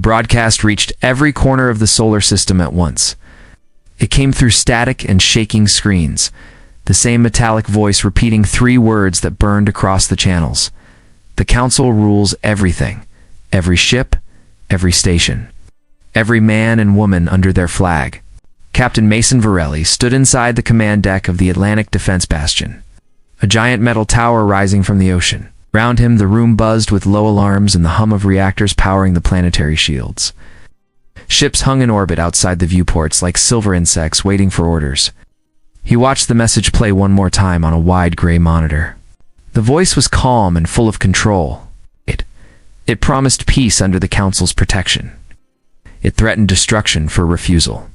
broadcast reached every corner of the solar system at once. It came through static and shaking screens, the same metallic voice repeating 3 words that burned across the channels. The Council rules everything. Every ship, every station, every man and woman under their flag. Captain Mason Varelli stood inside the command deck of the Atlantic Defense Bastion, a giant metal tower rising from the ocean. Round him, the room buzzed with low alarms and the hum of reactors powering the planetary shields. Ships hung in orbit outside the viewports like silver insects waiting for orders. He watched the message play one more time on a wide gray monitor. The voice was calm and full of control. It promised peace under the Council's protection. It threatened destruction for refusal.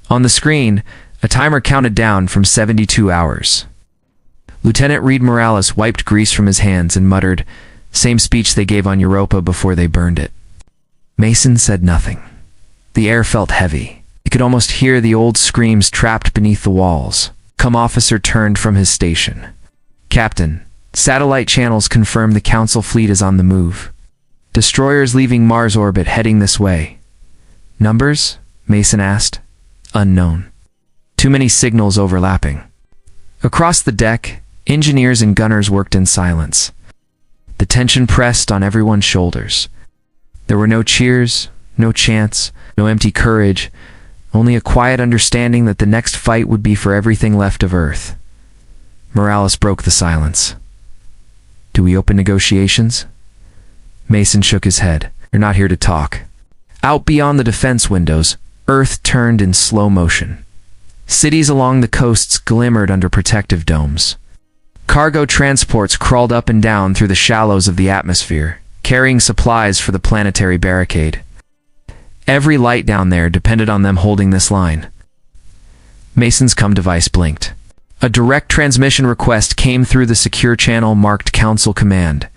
On the screen, a timer counted down from 72 hours. Lieutenant Reed Morales wiped grease from his hands and muttered, same speech they gave on Europa before they burned it. Mason said nothing. The air felt heavy. He could almost hear the old screams trapped beneath the walls. Come officer turned from his station. Captain, satellite channels confirm the Council fleet is on the move. Destroyers leaving Mars orbit heading this way. Numbers? Mason asked. Unknown. Too many signals overlapping. Across the deck, engineers and gunners worked in silence. The tension pressed on everyone's shoulders. There were no cheers, no chants, no empty courage, only a quiet understanding that the next fight would be for everything left of Earth. Morales broke the silence. Do we open negotiations? Mason shook his head. You're not here to talk. Out beyond the defense windows, Earth turned in slow motion. Cities along the coasts glimmered under protective domes. Cargo transports crawled up and down through the shallows of the atmosphere, carrying supplies for the planetary barricade. Every light down there depended on them holding this line. Mason's COM device blinked. A direct transmission request came through the secure channel marked Council Command.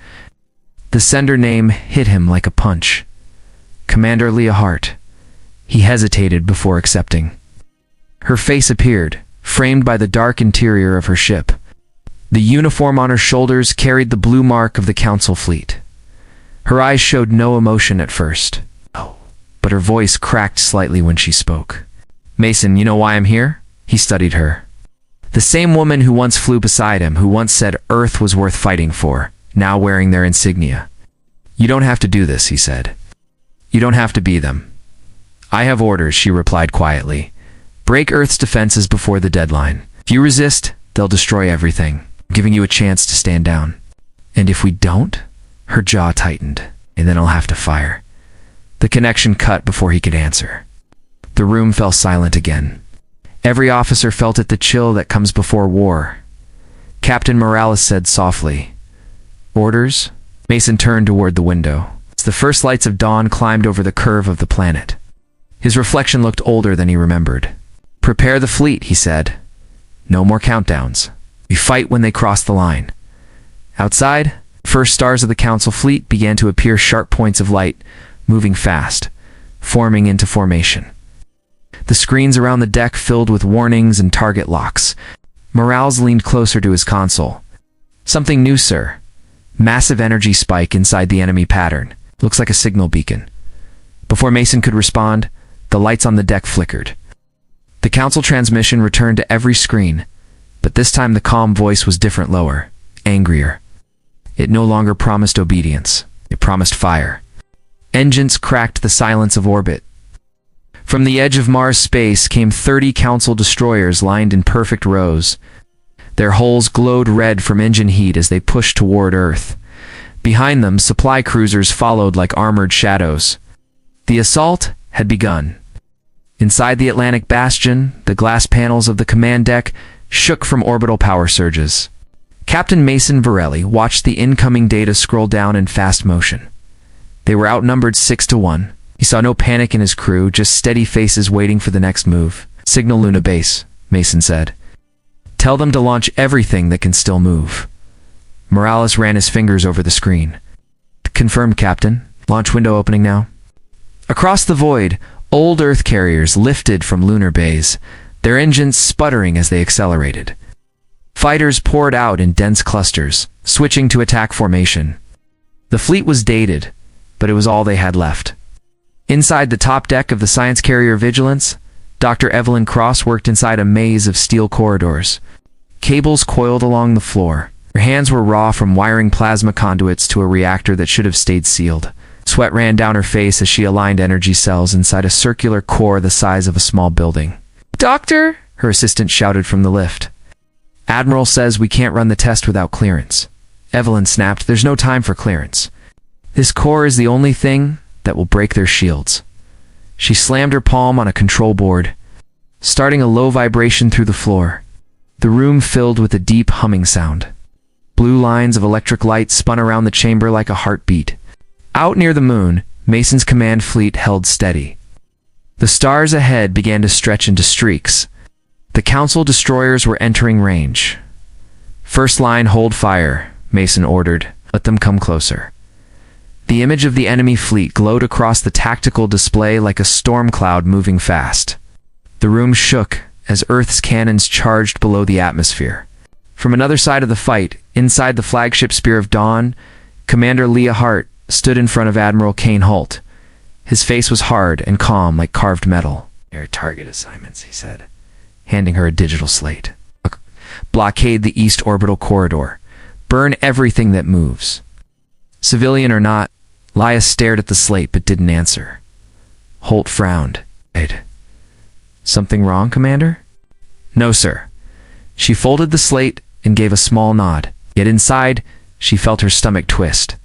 The sender name hit him like a punch. Commander Leah Hart. He hesitated before accepting. Her face appeared, framed by the dark interior of her ship. The uniform on her shoulders carried the blue mark of the Council fleet. Her eyes showed no emotion at first, but her voice cracked slightly when she spoke. Mason, you know why I'm here? He studied her. The same woman who once flew beside him, who once said Earth was worth fighting for, now wearing their insignia. You don't have to do this, he said. You don't have to be them. I have orders, she replied quietly. Break Earth's defenses before the deadline. If you resist, they'll destroy everything, giving you a chance to stand down. And if we don't? Her jaw tightened, and then I'll have to fire. The connection cut before he could answer. The room fell silent again. Every officer felt it, the chill that comes before war. Captain Morales said softly, Orders? Mason turned toward the window. As the first lights of dawn climbed over the curve of the planet. His reflection looked older than he remembered. Prepare the fleet, he said. No more countdowns. We fight when they cross the line. Outside, first stars of the Council fleet began to appear, sharp points of light, moving fast, forming into formation. The screens around the deck filled with warnings and target locks. Morales leaned closer to his console. Something new, sir. Massive energy spike inside the enemy pattern. Looks like a signal beacon. Before Mason could respond, the lights on the deck flickered. The Council transmission returned to every screen, but this time the calm voice was different, lower, angrier. It no longer promised obedience. It promised fire. Engines cracked the silence of orbit. From the edge of Mars space came 30 Council destroyers lined in perfect rows. Their hulls glowed red from engine heat as they pushed toward Earth. Behind them, supply cruisers followed like armored shadows. The assault had begun. Inside the Atlantic Bastion, the glass panels of the command deck shook from orbital power surges. Captain Mason Varelli watched the incoming data scroll down in fast motion. They were outnumbered 6-1. He saw no panic in his crew, just steady faces waiting for the next move. Signal Luna Base, Mason said. Tell them to launch everything that can still move. Morales ran his fingers over the screen. Confirmed, Captain. Launch window opening now. Across the void, old Earth carriers lifted from lunar bays, their engines sputtering as they accelerated. Fighters poured out in dense clusters, switching to attack formation. The fleet was dated, but it was all they had left. Inside the top deck of the science carrier Vigilance, Dr. Evelyn Cross worked inside a maze of steel corridors. Cables coiled along the floor. Her hands were raw from wiring plasma conduits to a reactor that should have stayed sealed. Sweat ran down her face as she aligned energy cells inside a circular core the size of a small building. "Doctor!" her assistant shouted from the lift. "Admiral says we can't run the test without clearance." Evelyn snapped, "There's no time for clearance. This core is the only thing that will break their shields." She slammed her palm on a control board, starting a low vibration through the floor. The room filled with a deep humming sound. Blue lines of electric light spun around the chamber like a heartbeat. Out near the moon, Mason's command fleet held steady. The stars ahead began to stretch into streaks. The Council destroyers were entering range. "First line, hold fire," Mason ordered. "Let them come closer." The image of the enemy fleet glowed across the tactical display like a storm cloud moving fast. The room shook as Earth's cannons charged below the atmosphere. From another side of the fight, inside the flagship Spear of Dawn, Commander Leah Hart stood in front of Admiral Kane Holt. His face was hard and calm like carved metal. "Air target assignments," he said, handing her a digital slate. "Blockade the East Orbital Corridor. Burn everything that moves." Civilian or not, Leah stared at the slate but didn't answer. Holt frowned. "Something wrong, Commander?" "No, sir." She folded the slate and gave a small nod. Yet inside, she felt her stomach twist.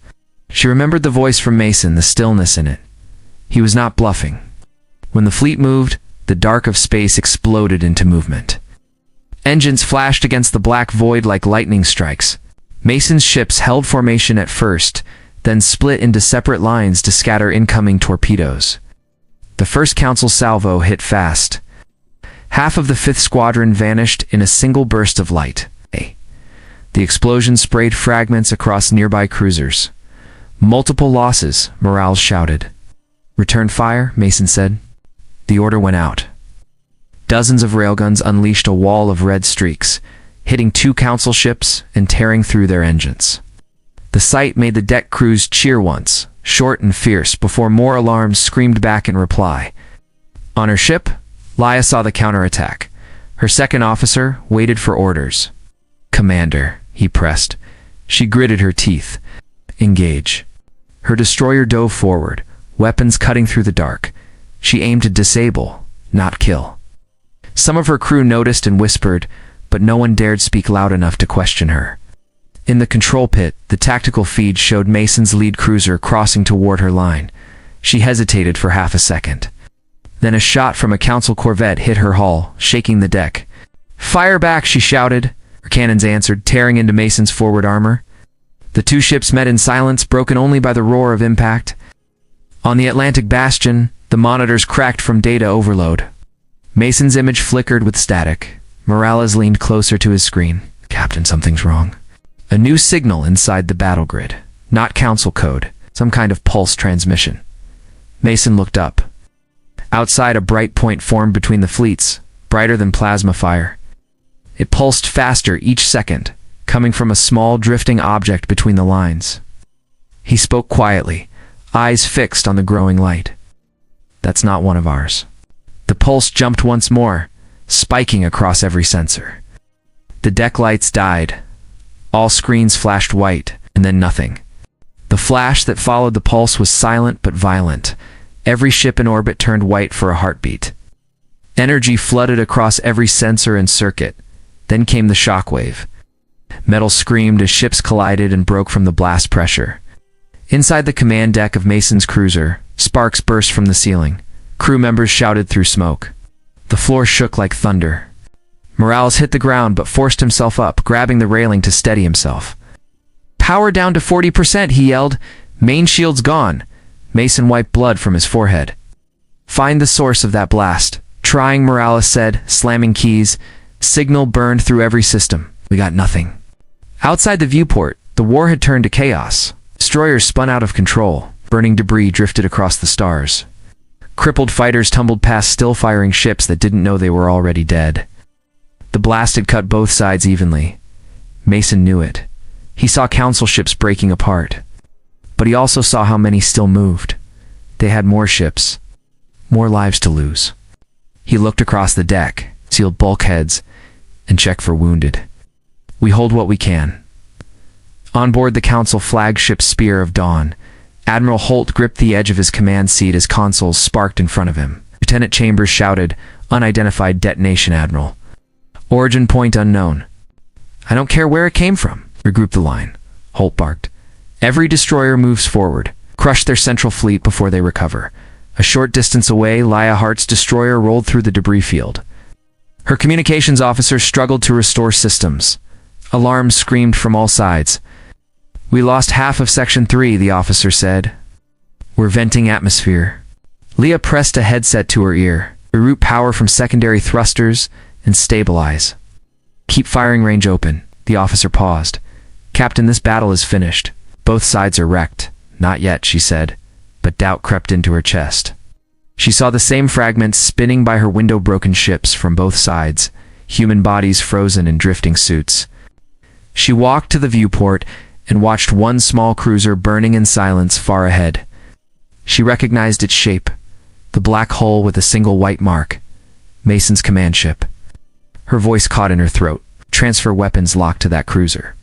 She remembered the voice from Mason, the stillness in it. He was not bluffing. When the fleet moved, the dark of space exploded into movement. Engines flashed against the black void like lightning strikes. Mason's ships held formation at first, then split into separate lines to scatter incoming torpedoes. The first Council salvo hit fast. Half of the 5th Squadron vanished in a single burst of light. The explosion sprayed fragments across nearby cruisers. "Multiple losses," Morales shouted. "Return fire," Mason said. The order went out. Dozens of railguns unleashed a wall of red streaks, hitting 2 Council ships and tearing through their engines. The sight made the deck crews cheer once, short and fierce, before more alarms screamed back in reply. On her ship, Leah saw the counterattack. Her second officer waited for orders. "Commander," he pressed. She gritted her teeth. "Engage." Her destroyer dove forward, weapons cutting through the dark. She aimed to disable, not kill. Some of her crew noticed and whispered, but no one dared speak loud enough to question her. In the control pit, the tactical feed showed Mason's lead cruiser crossing toward her line. She hesitated for half a second. Then a shot from a Council corvette hit her hull, shaking the deck. "Fire back," she shouted. Her cannons answered, tearing into Mason's forward armor. The 2 ships met in silence, broken only by the roar of impact. On the Atlantic Bastion, the monitors cracked from data overload. Mason's image flickered with static. Morales leaned closer to his screen. "Captain, something's wrong." A new signal inside the battle grid. Not Council code, some kind of pulse transmission. Mason looked up. Outside, a bright point formed between the fleets, brighter than plasma fire. It pulsed faster each second, coming from a small drifting object between the lines. He spoke quietly, eyes fixed on the growing light. "That's not one of ours." The pulse jumped once more, spiking across every sensor. The deck lights died. All screens flashed white, and then nothing. The flash that followed the pulse was silent but violent. Every ship in orbit turned white for a heartbeat. Energy flooded across every sensor and circuit. Then came the shockwave. Metal screamed as ships collided and broke from the blast pressure. Inside the command deck of Mason's cruiser, sparks burst from the ceiling. Crew members shouted through smoke. The floor shook like thunder. Morales hit the ground but forced himself up, grabbing the railing to steady himself. "Power down to 40%, he yelled. "Main shield's gone." Mason wiped blood from his forehead. "Find the source of that blast." Trying, Morales said, slamming keys. Signal burned through every system. We got nothing. Outside the viewport, the war had turned to chaos. Destroyers spun out of control. Burning debris drifted across the stars. Crippled fighters tumbled past still-firing ships that didn't know they were already dead. The blast had cut both sides evenly. Mason knew it. He saw Council ships breaking apart. But he also saw how many still moved. They had more ships, more lives to lose. He looked across the deck, sealed bulkheads, and checked for wounded. We hold what we can. On board the Council flagship Spear of Dawn, Admiral Holt gripped the edge of his command seat as consoles sparked in front of him. Lieutenant Chambers shouted, "Unidentified detonation, Admiral. Origin point unknown." "I don't care where it came from." "Regroup the line," Holt barked. "Every destroyer moves forward. Crush their central fleet before they recover." A short distance away, Leia Hart's destroyer rolled through the debris field. Her communications officer struggled to restore systems. Alarms screamed from all sides. "We lost half of Section 3, the officer said. "We're venting atmosphere." Leia pressed a headset to her ear. "Reroute power from secondary thrusters and stabilize." "Keep firing range open." The officer paused. "Captain, this battle is finished. Both sides are wrecked." "Not yet," she said, but doubt crept into her chest. She saw the same fragments spinning by her window-broken ships from both sides, human bodies frozen in drifting suits. She walked to the viewport and watched one small cruiser burning in silence far ahead. She recognized its shape, the black hull with a single white mark, Mason's command ship. Her voice caught in her throat. "Transfer weapons locked to that cruiser."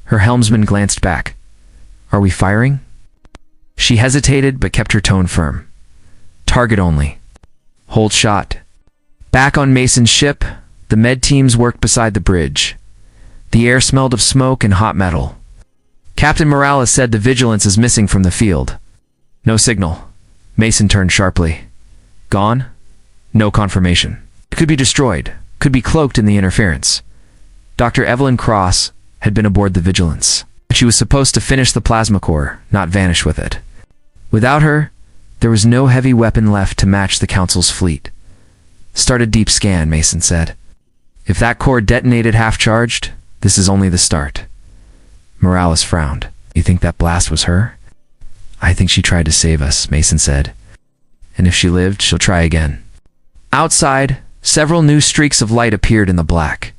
Her helmsman glanced back. "Are we firing?" She hesitated but kept her tone firm. "Target only." Hold shot. Back on Mason's ship, the med teams worked beside the bridge. The air smelled of smoke and hot metal. Captain Morales said the Vigilance is missing from the field. "No signal." Mason turned sharply. "Gone?" "No confirmation." "It could be destroyed, could be cloaked in the interference." Dr. Evelyn Cross had been aboard the Vigilance. She was supposed to finish the plasma core, not vanish with it. Without her, there was no heavy weapon left to match the Council's fleet. "Start a deep scan," Mason said. "If that core detonated half-charged, this is only the start." Morales frowned. "You think that blast was her?" "I think she tried to save us," Mason said. "And if she lived, she'll try again." Outside, several new streaks of light appeared in the black.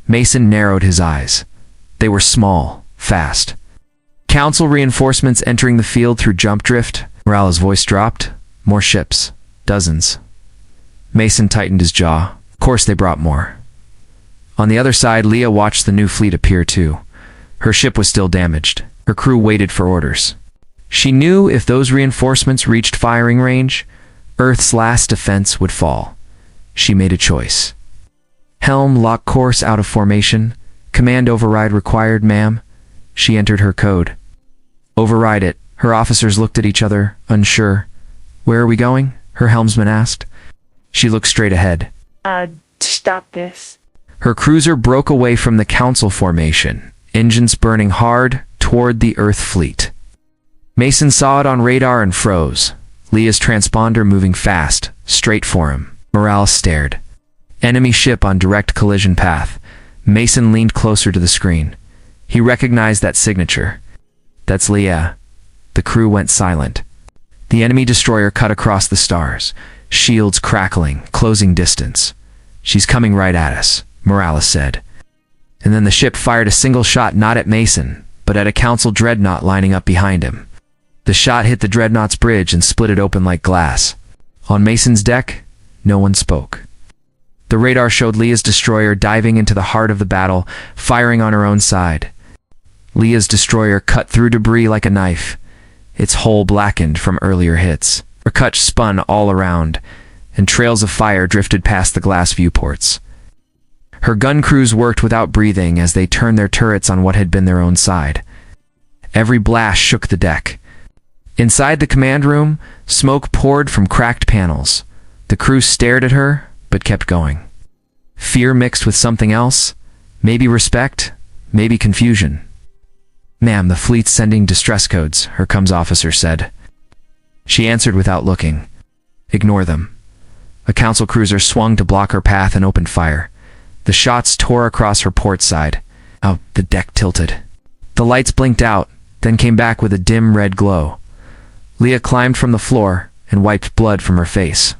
Mason narrowed his eyes. They were small, fast. Council reinforcements entering the field through jump drift. Morales' voice dropped. "More ships. Dozens." Mason tightened his jaw. Of course they brought more. On the other side, Leia watched the new fleet appear too. Her ship was still damaged. Her crew waited for orders. She knew if those reinforcements reached firing range, Earth's last defense would fall. She made a choice. "Helm, lock course out of formation. Command override required, ma'am." She entered her code. "Override it." Her officers looked at each other, unsure. "Where are we going?" her helmsman asked. She looked straight ahead. Stop this." Her cruiser broke away from the Council formation, engines burning hard toward the Earth fleet. Mason saw it on radar and froze. Leia's transponder moving fast, straight for him. Morales stared. Enemy ship on direct collision path. Mason leaned closer to the screen. He recognized that signature. "That's Leia." The crew went silent. The enemy destroyer cut across the stars, shields crackling, closing distance. "She's coming right at us," Morales said. And then the ship fired a single shot not at Mason, but at a Council dreadnought lining up behind him. The shot hit the dreadnought's bridge and split it open like glass. On Mason's deck, no one spoke. The radar showed Leia's destroyer diving into the heart of the battle, firing on her own side. Leia's destroyer cut through debris like a knife. Its hull blackened from earlier hits. Her cut spun all around, and trails of fire drifted past the glass viewports. Her gun crews worked without breathing as they turned their turrets on what had been their own side. Every blast shook the deck. Inside the command room, smoke poured from cracked panels. The crew stared at her, but kept going. Fear mixed with something else, maybe respect, maybe confusion. "Ma'am, the fleet's sending distress codes," her comms officer said. She answered without looking. "Ignore them." A Council cruiser swung to block her path and opened fire. The shots tore across her port side. Oh, the deck tilted. The lights blinked out, then came back with a dim red glow. Leia climbed from the floor and wiped blood from her face.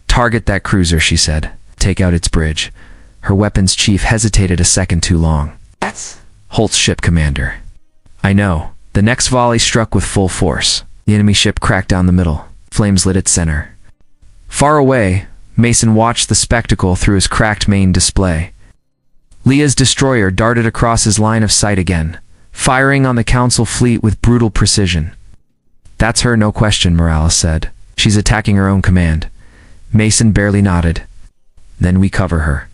"Target that cruiser," she said. "Take out its bridge." Her weapons chief hesitated a second too long. "That's..." Holt's ship commander. "I know." The next volley struck with full force. The enemy ship cracked down the middle. Flames lit its center. Far away, Mason watched the spectacle through his cracked main display. Leah's destroyer darted across his line of sight again, firing on the Council fleet with brutal precision. "That's her, no question," Morales said. "She's attacking her own command." Mason barely nodded. "Then we cover her."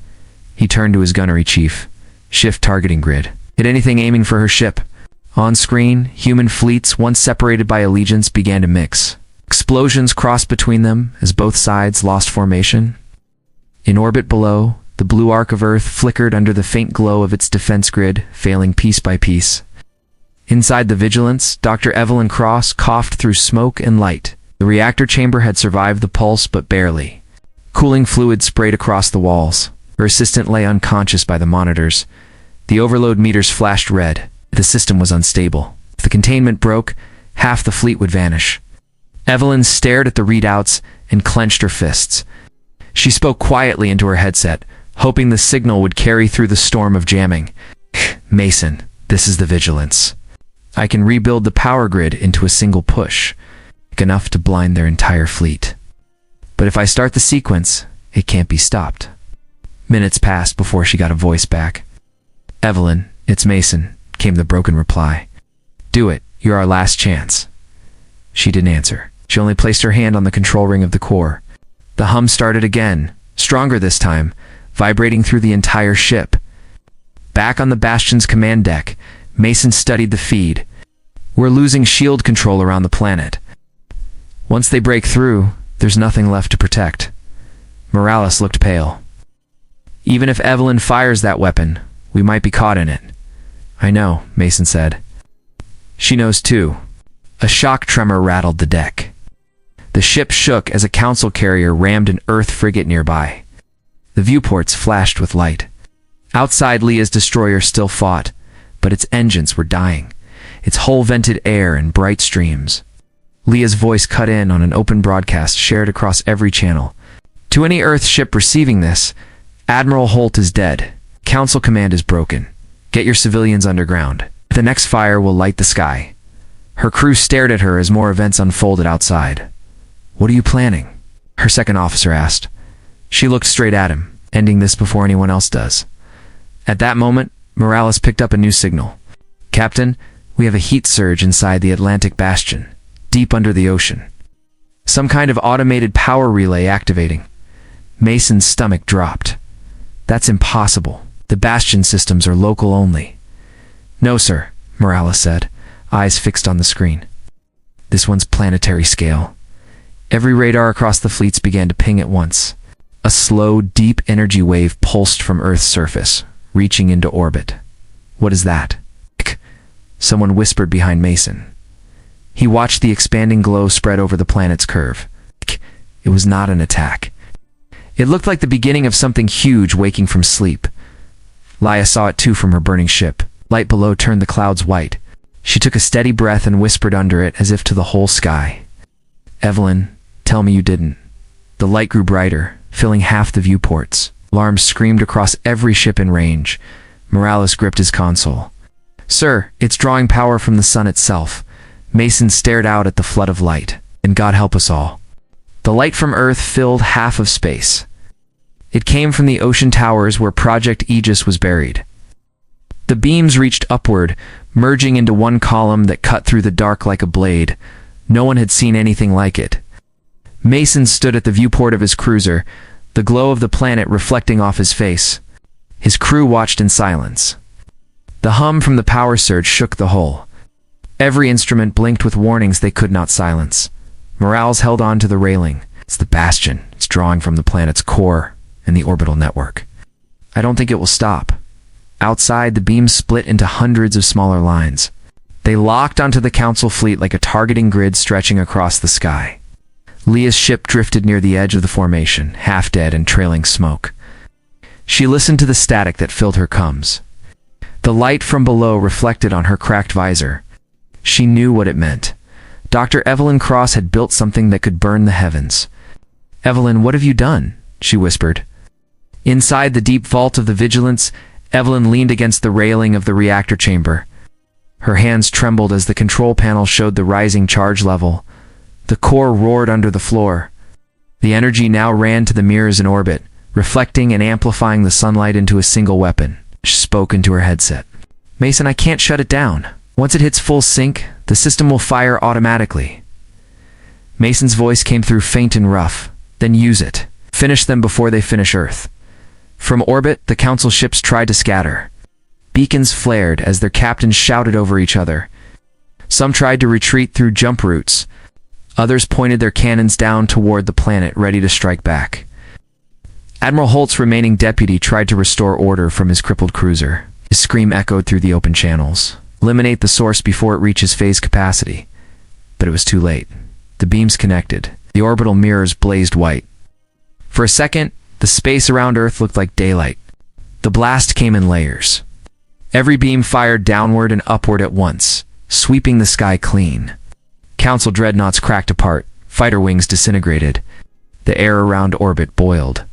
He turned to his gunnery chief. "Shift targeting grid. Hit anything aiming for her ship." On screen, human fleets, once separated by allegiance, began to mix. Explosions crossed between them as both sides lost formation. In orbit below, the blue arc of Earth flickered under the faint glow of its defense grid, failing piece by piece. Inside the Vigilance, Dr. Evelyn Cross coughed through smoke and light. The reactor chamber had survived the pulse, but barely. Cooling fluid sprayed across the walls. Her assistant lay unconscious by the monitors. The overload meters flashed red. The system was unstable. If the containment broke, half the fleet would vanish. Evelyn stared at the readouts and clenched her fists. She spoke quietly into her headset, hoping the signal would carry through the storm of jamming. "Mason, this is the Vigilance. I can rebuild the power grid into a single push, enough to blind their entire fleet. But if I start the sequence, it can't be stopped." Minutes passed before she got a voice back. "Evelyn, it's Mason," came the broken reply. "Do it. You're our last chance." She didn't answer. She only placed her hand on the control ring of the core. The hum started again, stronger this time, vibrating through the entire ship. Back on the Bastion's command deck, Mason studied the feed. "We're losing shield control around the planet. Once they break through, there's nothing left to protect." Morales looked pale. "Even if Evelyn fires that weapon, we might be caught in it." "I know," Mason said. "She knows too." A shock tremor rattled the deck. The ship shook as a Council carrier rammed an Earth frigate nearby. The viewports flashed with light. Outside, Leah's destroyer still fought, but its engines were dying. Its hull vented air in bright streams. Leah's voice cut in on an open broadcast shared across every channel. "To any Earth ship receiving this, Admiral Holt is dead. Council command is broken. Get your civilians underground. The next fire will light the sky." Her crew stared at her as more events unfolded outside. "What are you planning?" her second officer asked. She looked straight at him, ending this before anyone else does. At that moment, Morales picked up a new signal. "Captain, we have a heat surge inside the Atlantic Bastion, deep under the ocean. Some kind of automated power relay activating." Mason's stomach dropped. "That's impossible. The Bastion systems are local only." "No, sir," Morales said, eyes fixed on the screen. "This one's planetary scale." Every radar across the fleets began to ping at once. A slow, deep energy wave pulsed from Earth's surface, reaching into orbit. "What is that?" Someone whispered behind Mason. He watched the expanding glow spread over the planet's curve. It was not an attack. It looked like the beginning of something huge waking from sleep. Leia saw it too from her burning ship. Light below turned the clouds white. She took a steady breath and whispered under it as if to the whole sky. "Evelyn, tell me you didn't." The light grew brighter, filling half the viewports. Alarms screamed across every ship in range. Morales gripped his console. "Sir, it's drawing power from the sun itself." Mason stared out at the flood of light. "And God help us all." The light from Earth filled half of space. It came from the ocean towers where Project Aegis was buried. The beams reached upward, merging into one column that cut through the dark like a blade. No one had seen anything like it. Mason stood at the viewport of his cruiser, the glow of the planet reflecting off his face. His crew watched in silence. The hum from the power surge shook the hull. Every instrument blinked with warnings they could not silence. Morales held on to the railing. "It's the Bastion. It's drawing from the planet's core and the orbital network. I don't think it will stop." Outside, the beams split into hundreds of smaller lines. They locked onto the Council fleet like a targeting grid stretching across the sky. Leah's ship drifted near the edge of the formation, half dead and trailing smoke. She listened to the static that filled her comms. The light from below reflected on her cracked visor. She knew what it meant. Dr. Evelyn Cross had built something that could burn the heavens. "Evelyn, what have you done?" she whispered. Inside the deep vault of the Vigilance, Evelyn leaned against the railing of the reactor chamber. Her hands trembled as the control panel showed the rising charge level. The core roared under the floor. The energy now ran to the mirrors in orbit, reflecting and amplifying the sunlight into a single weapon. She spoke into her headset. "Mason, I can't shut it down. Once it hits full sync, the system will fire automatically." Mason's voice came through faint and rough. "Then use it. Finish them before they finish Earth." From orbit, the Council ships tried to scatter. Beacons flared as their captains shouted over each other. Some tried to retreat through jump routes. Others pointed their cannons down toward the planet, ready to strike back. Admiral Holt's remaining deputy tried to restore order from his crippled cruiser. His scream echoed through the open channels. "Eliminate the source before it reaches phase capacity." But it was too late. The beams connected. The orbital mirrors blazed white. For a second, the space around Earth looked like daylight. The blast came in layers. Every beam fired downward and upward at once, sweeping the sky clean. Council dreadnoughts cracked apart. Fighter wings disintegrated. The air around orbit boiled.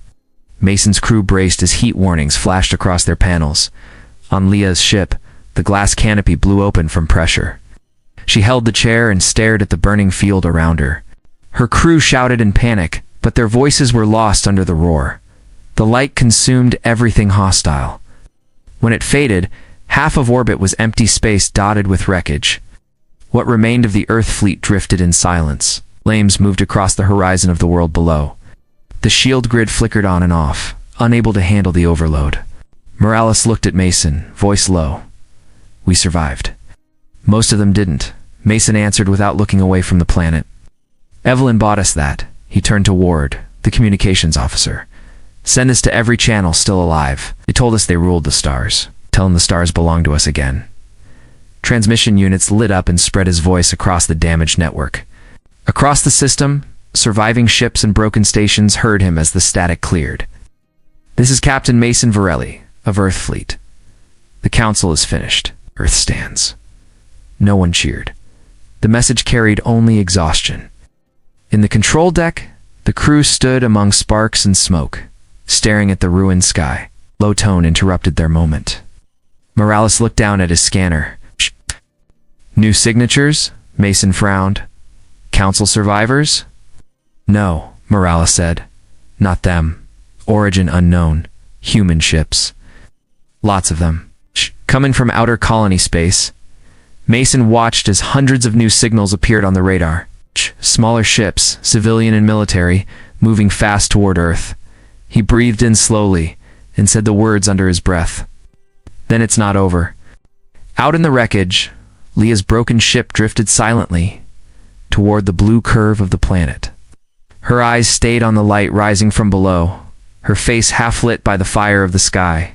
Mason's crew braced as heat warnings flashed across their panels. On Leah's ship, the glass canopy blew open from pressure. She held the chair and stared at the burning field around her. Her crew shouted in panic, but their voices were lost under the roar. The light consumed everything hostile. When it faded, half of orbit was empty space dotted with wreckage. What remained of the Earth fleet drifted in silence. Flames moved across the horizon of the world below. The shield grid flickered on and off, unable to handle the overload. Morales looked at Mason, voice low. "We survived." "Most of them didn't," Mason answered without looking away from the planet. "Evelyn bought us that." He turned to Ward, the communications officer. "Send this to every channel still alive. They told us they ruled the stars. Tell them the stars belong to us again." Transmission units lit up and spread his voice across the damaged network. Across the system, surviving ships and broken stations heard him as the static cleared. "This is Captain Mason Varelli, of Earth Fleet. The Council is finished. Earth stands." No one cheered. The message carried only exhaustion. In the control deck, the crew stood among sparks and smoke, staring at the ruined sky. Low tone interrupted their moment. Morales looked down at his scanner. "Shh. New signatures?" Mason frowned. "Council survivors?" "No," Morales said. "Not them. Origin unknown. Human ships. Lots of them. Shh. Coming from outer colony space." Mason watched as hundreds of new signals appeared on the radar. Smaller ships, civilian and military, moving fast toward Earth. He breathed in slowly and said the words under his breath. "Then it's not over." Out in the wreckage, Leah's broken ship drifted silently toward the blue curve of the planet. Her eyes stayed on the light rising from below, her face half lit by the fire of the sky.